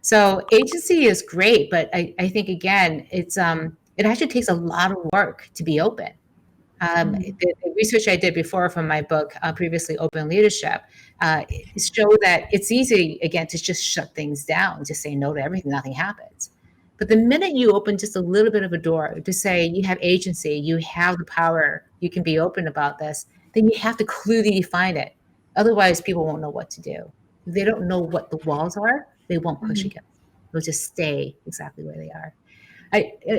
So agency is great, but I think again, it actually takes a lot of work to be open. The research I did before from my book, previously Open Leadership, showed that it's easy, again, to just shut things down, just say no to everything, nothing happens. But the minute you open just a little bit of a door to say you have agency, you have the power, you can be open about this, then you have to clearly define it. Otherwise, people won't know what to do. If they don't know what the walls are, they won't push against. They'll just stay exactly where they are.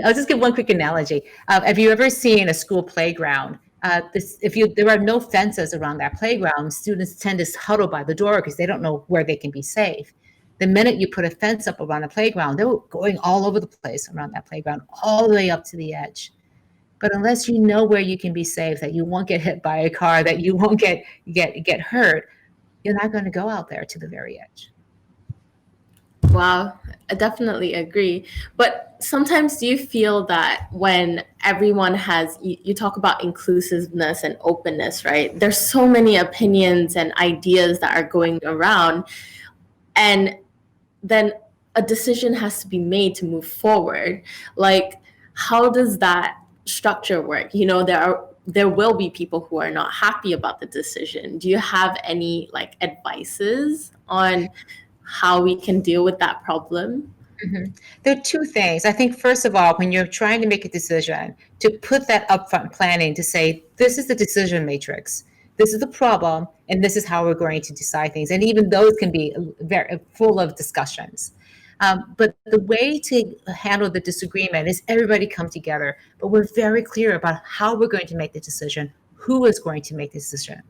I'll just give one quick analogy. Have you ever seen a school playground? There are no fences around that playground, students tend to huddle by the door because they don't know where they can be safe. The minute you put a fence up around a playground, they're going all over the place around that playground, all the way up to the edge. But unless you know where you can be safe, that you won't get hit by a car, that you won't get hurt, you're not going to go out there to the very edge. Wow, I definitely agree. But sometimes do you feel that when everyone has, you talk about inclusiveness and openness, right? There's so many opinions and ideas that are going around, and then a decision has to be made to move forward. Like, how does that structure work? There will be people who are not happy about the decision. Do you have any like advices on how we can deal with that problem? Mm-hmm. There are two things. I think, first of all, when you're trying to make a decision, to put that upfront planning to say, this is the decision matrix, this is the problem, and this is how we're going to decide things. And even those can be very full of discussions. But the way to handle the disagreement is everybody come together, but we're very clear about how we're going to make the decision, who is going to make the decision.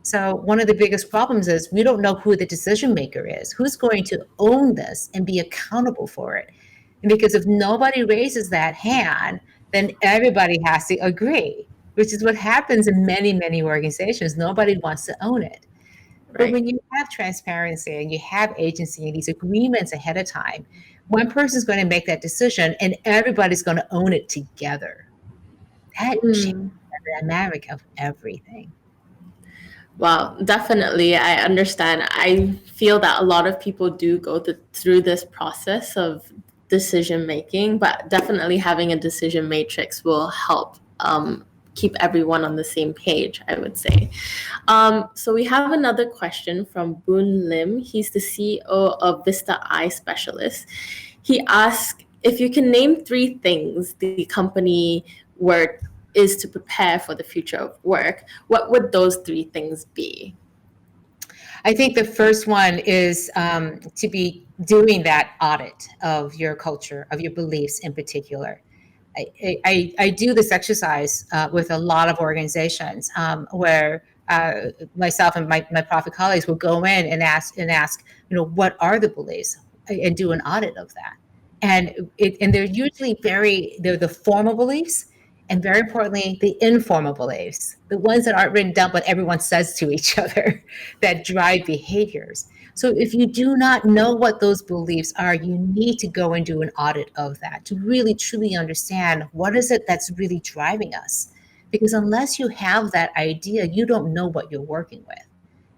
So one of the biggest problems is we don't know who the decision maker is, who's going to own this and be accountable for it. And because if nobody raises that hand, then everybody has to agree, which is what happens in many, many organizations. Nobody wants to own it. But Right. when you have transparency and you have agency and these agreements ahead of time, one person's going to make that decision and everybody's going to own it together. That changes the dynamic of everything. Well, definitely. I understand. I feel that a lot of people do go through this process of decision making, but definitely having a decision matrix will help keep everyone on the same page, I would say. So we have another question from Boon Lim. He's the CEO of Vista Eye Specialist. He asked if you can name 3 things the company is to prepare for the future of work, what would those 3 things be? I think the first one is to be doing that audit of your culture, of your beliefs in particular. I do this exercise with a lot of organizations where myself and my profit colleagues will go in and ask, what are the beliefs, and do an audit of that. And they're usually they're the formal beliefs, and very importantly, the informal beliefs, the ones that aren't written down, but everyone says to each other, that drive behaviors. So if you do not know what those beliefs are, you need to go and do an audit of that to really, truly understand what is it that's really driving us. Because unless you have that idea, you don't know what you're working with.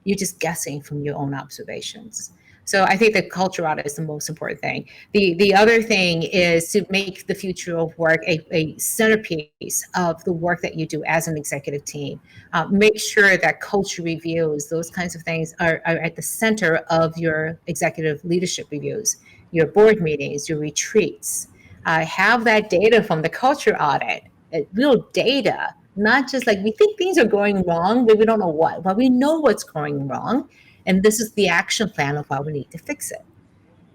You're just guessing from your own observations. So I think the culture audit is the most important thing. The other thing is to make the future of work a centerpiece of the work that you do as an executive team. Make sure that culture reviews, those kinds of things are at the center of your executive leadership reviews, your board meetings, your retreats. Have that data from the culture audit, real data, not just like we think things are going wrong, but we don't know what. But we know what's going wrong. And this is the action plan of how we need to fix it.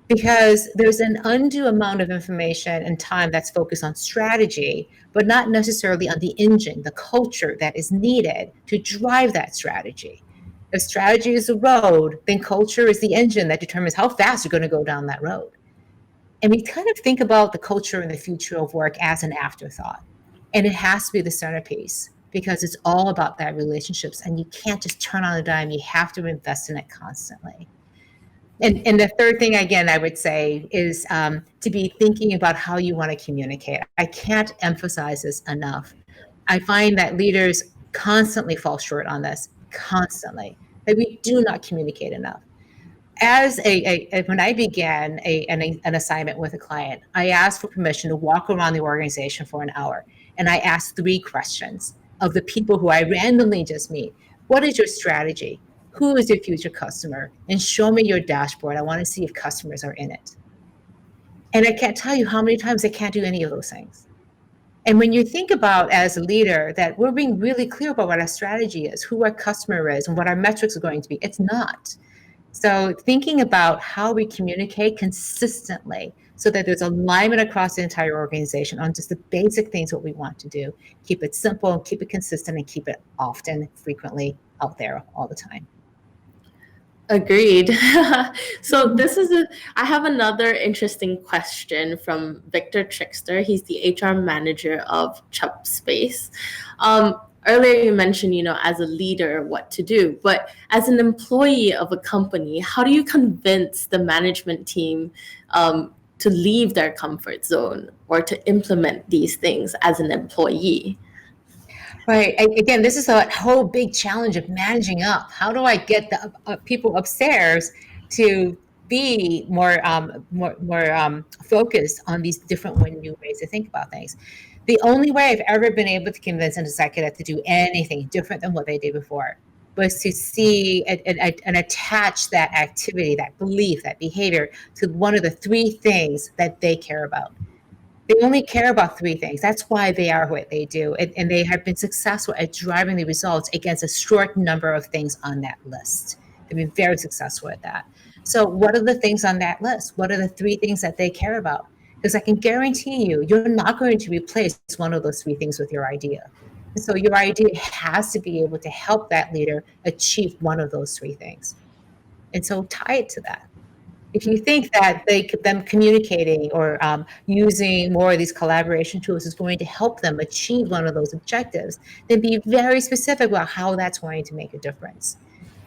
Because there's an undue amount of information and time that's focused on strategy, but not necessarily on the engine, the culture that is needed to drive that strategy. If strategy is the road, then culture is the engine that determines how fast you're going to go down that road. And we kind of think about the culture and the future of work as an afterthought. And it has to be the centerpiece because it's all about that relationships. And you can't just turn on a dime. You have to invest in it constantly. And the third thing, again, I would say is to be thinking about how you want to communicate. I can't emphasize this enough. I find that leaders constantly fall short on this, constantly, that we do not communicate enough. As when I began an assignment with a client, I asked for permission to walk around the organization for an hour. And I asked 3 questions of the people who I randomly just meet. What is your strategy? Who is your future customer? And show me your dashboard. I want to see if customers are in it. And I can't tell you how many times I can't do any of those things. And when you think about as a leader that we're being really clear about what our strategy is, who our customer is, and what our metrics are going to be, it's not. So thinking about how we communicate consistently so that there's alignment across the entire organization on just the basic things what we want to do. Keep it simple, keep it consistent, and keep it often, frequently out there all the time. Agreed. So I have another interesting question from Victor Trickster. He's the HR manager of Chubb Space. Earlier you mentioned, as a leader, what to do, but as an employee of a company, how do you convince the management team to leave their comfort zone or to implement these things as an employee? Right. Again, this is a whole big challenge of managing up. How do I get the people upstairs to be more focused on these different new ways to think about things? The only way I've ever been able to convince an executive to do anything different than what they did before was to see and attach that activity, that belief, that behavior to one of the 3 things that they care about. They only care about 3 things. That's why they are what they do. And they have been successful at driving the results against a short number of things on that list. They've been very successful at that. So what are the things on that list? What are the 3 things that they care about? Because I can guarantee you, you're not going to replace one of those 3 things with your idea. And so your idea has to be able to help that leader achieve one of those 3 things. And so tie it to that. If you think that them communicating or using more of these collaboration tools is going to help them achieve one of those objectives, then be very specific about how that's going to make a difference.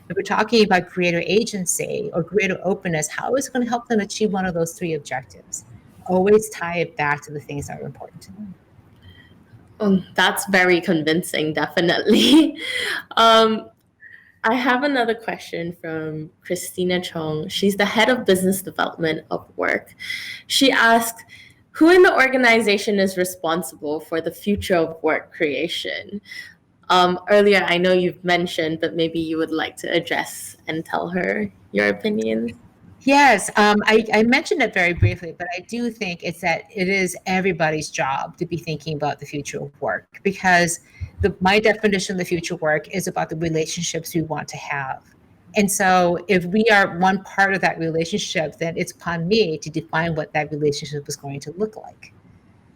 If we're talking about greater agency or greater openness, how is it going to help them achieve one of those 3 objectives? Always tie it back to the things that are important to them. That's very convincing, definitely. I have another question from Christina Chong. She's the head of business development of work. She asks, who in the organization is responsible for the future of work creation? Earlier, I know you've mentioned, but maybe you would like to address and tell her your opinions. Yes, I mentioned it very briefly, but I do think it is everybody's job to be thinking about the future of work because my definition of the future of work is about the relationships we want to have. And so if we are one part of that relationship, then it's upon me to define what that relationship is going to look like.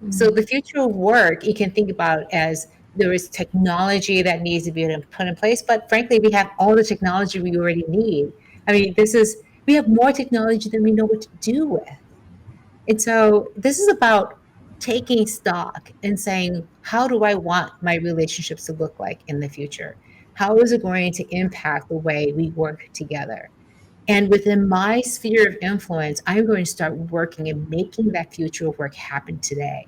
Mm-hmm. So the future of work, you can think about as there is technology that needs to be put in place, but frankly, we have all the technology we already need. I mean, we have more technology than we know what to do with. And so this is about taking stock and saying, how do I want my relationships to look like in the future? How is it going to impact the way we work together? And within my sphere of influence, I'm going to start working and making that future of work happen today.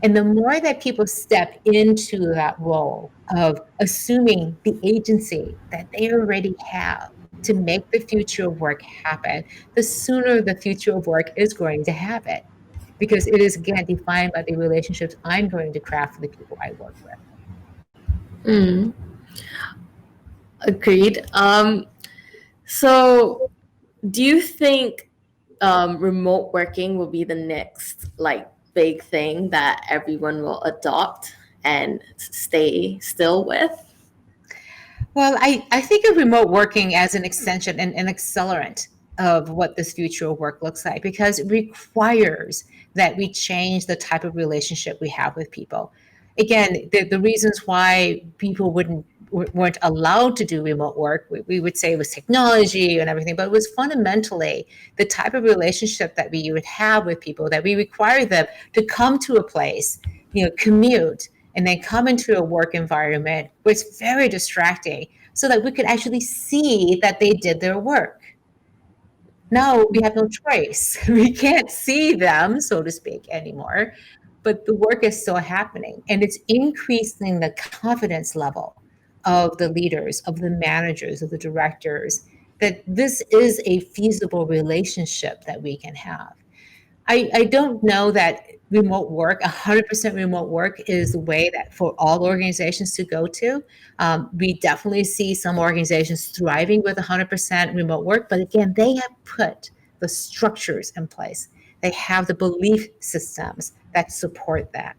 And the more that people step into that role of assuming the agency that they already have to make the future of work happen, the sooner the future of work is going to happen. Because it is, again, defined by the relationships I'm going to craft for the people I work with. Agreed. So do you think remote working will be the next big thing that everyone will adopt and stay still with? Well, I think of remote working as an extension and an accelerant of what this future of work looks like because it requires that we change the type of relationship we have with people. Again, the reasons why people wouldn't weren't allowed to do remote work. We would say it was technology and everything, but it was fundamentally the type of relationship that we would have with people, that we require them to come to a place, commute, and then come into a work environment where it's very distracting so that we could actually see that they did their work. Now we have no choice. We can't see them, so to speak, anymore, but the work is still happening, and it's increasing the confidence level of the leaders, of the managers, of the directors, that this is a feasible relationship that we can have. I don't know that remote work, 100% remote work, is the way that for all organizations to go to. We definitely see some organizations thriving with 100% remote work, but again, they have put the structures in place. They have the belief systems that support that.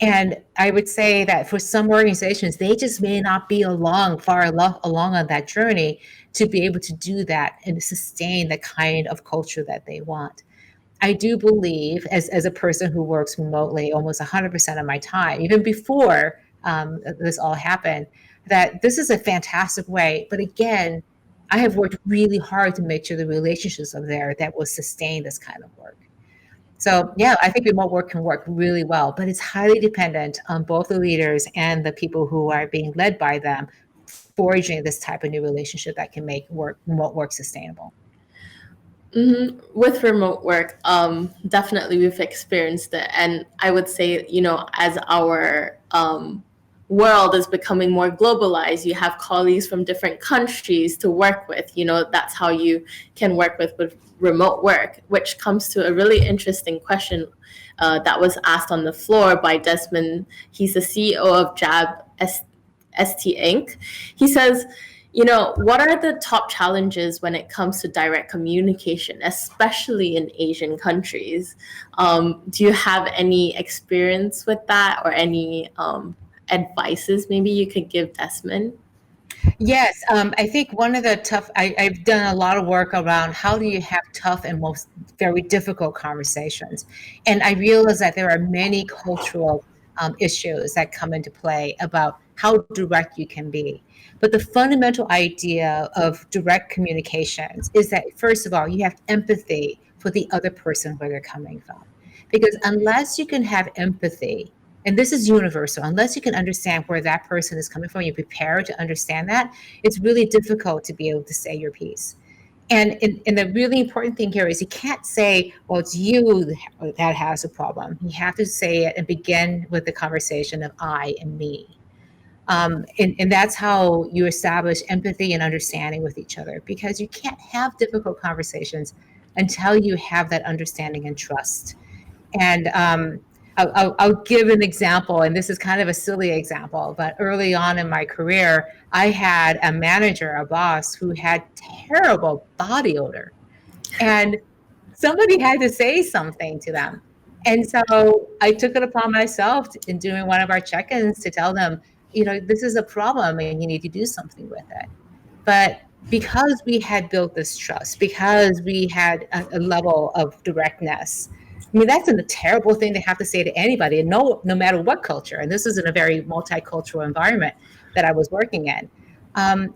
And I would say that for some organizations, they just may not be far along on that journey to be able to do that and sustain the kind of culture that they want. I do believe, as a person who works remotely almost 100% of my time, even before this all happened, that this is a fantastic way. But again, I have worked really hard to make sure the relationships are there that will sustain this kind of work. So yeah, I think remote work can work really well, but it's highly dependent on both the leaders and the people who are being led by them, forging this type of new relationship that can make remote work sustainable. With remote work, definitely we've experienced it. And I would say, as our world is becoming more globalized, you have colleagues from different countries to work with. That's how you can work with remote work, which comes to a really interesting question that was asked on the floor by Desmond. He's the CEO of JAB ST Inc. He says, what are the top challenges when it comes to direct communication, especially in Asian countries? Do you have any experience with that, or any advices maybe you could give Desmond? Yes, I think one of the I've done a lot of work around how do you have tough and most very difficult conversations. And I realize that there are many cultural issues that come into play about how direct you can be. But the fundamental idea of direct communications is that, first of all, you have empathy for the other person where they're coming from. Because unless you can have empathy, and this is universal, unless you can understand where that person is coming from, you're prepared to understand that, it's really difficult to be able to say your piece. And the really important thing here is you can't say, well, it's you that has a problem. You have to say it and begin with the conversation of I and me. And that's how you establish empathy and understanding with each other, because you can't have difficult conversations until you have that understanding and trust. And I'll give an example, and this is kind of a silly example, but early on in my career, I had a manager, a boss, who had terrible body odor. And somebody had to say something to them. And so I took it upon myself in doing one of our check-ins to tell them, this is a problem and you need to do something with it. But because we had built this trust, because we had a level of directness, I mean, that's a terrible thing to have to say to anybody, and no matter what culture. And this is in a very multicultural environment that I was working in. And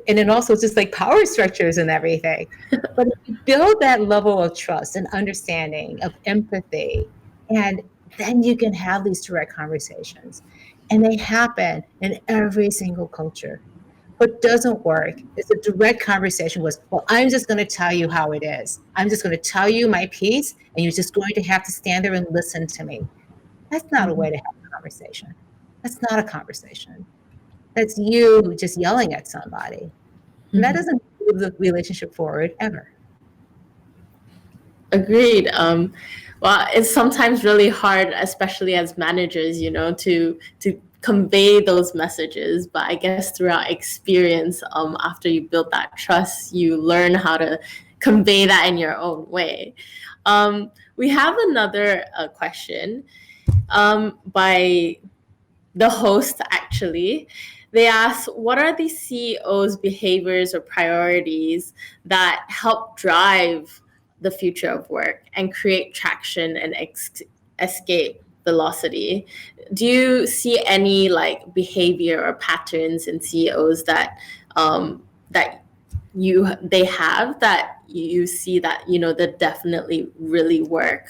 then also just like power structures and everything. But if you build that level of trust and understanding of empathy, and then you can have these direct conversations. And they happen in every single culture. What doesn't work is a direct conversation was, well, I'm just going to tell you how it is. I'm just going to tell you my piece, and you're just going to have to stand there and listen to me. That's not a way to have a conversation. That's not a conversation. That's you just yelling at somebody. And that doesn't move the relationship forward ever. Agreed. Well, it's sometimes really hard, especially as managers, to convey those messages. But I guess throughout experience, after you build that trust, you learn how to convey that in your own way. We have another question by the host, actually. They ask, what are the CEO's behaviors or priorities that help drive the future of work and create traction and escape velocity. Do you see any like behavior or patterns in CEOs that they have that you see that that definitely really work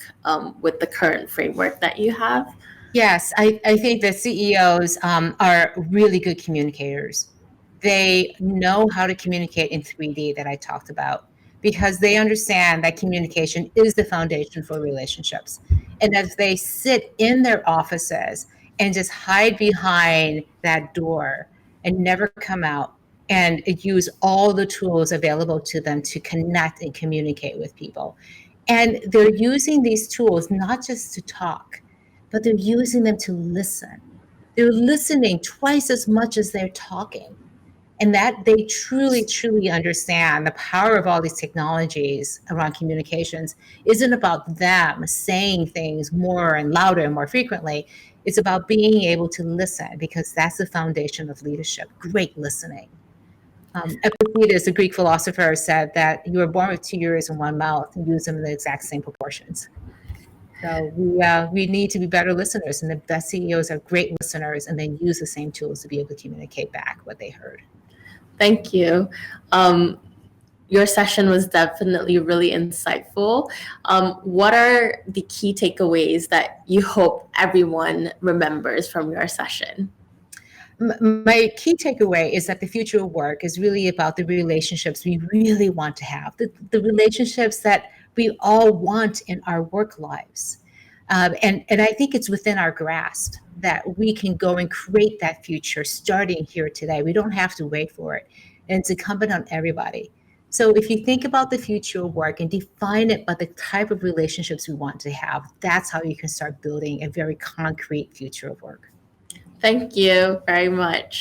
with the current framework that you have? Yes, I think that CEOs are really good communicators. They know how to communicate in 3D that I talked about because they understand that communication is the foundation for relationships. And as they sit in their offices and just hide behind that door and never come out and use all the tools available to them to connect and communicate with people. And they're using these tools not just to talk, but they're using them to listen. They're listening twice as much as they're talking. And that they truly, truly understand the power of all these technologies around communications isn't about them saying things more and louder and more frequently. It's about being able to listen because that's the foundation of leadership, great listening. Epictetus, a Greek philosopher, said that you were born with two ears and one mouth and use them in the exact same proportions. So we need to be better listeners, and the best CEOs are great listeners, and then use the same tools to be able to communicate back what they heard. Thank you. Your session was definitely really insightful. What are the key takeaways that you hope everyone remembers from your session? My key takeaway is that the future of work is really about the relationships we really want to have, the relationships that we all want in our work lives. And I think it's within our grasp that we can go and create that future starting here today. We don't have to wait for it. And it's incumbent on everybody. So if you think about the future of work and define it by the type of relationships we want to have, that's how you can start building a very concrete future of work. Thank you very much.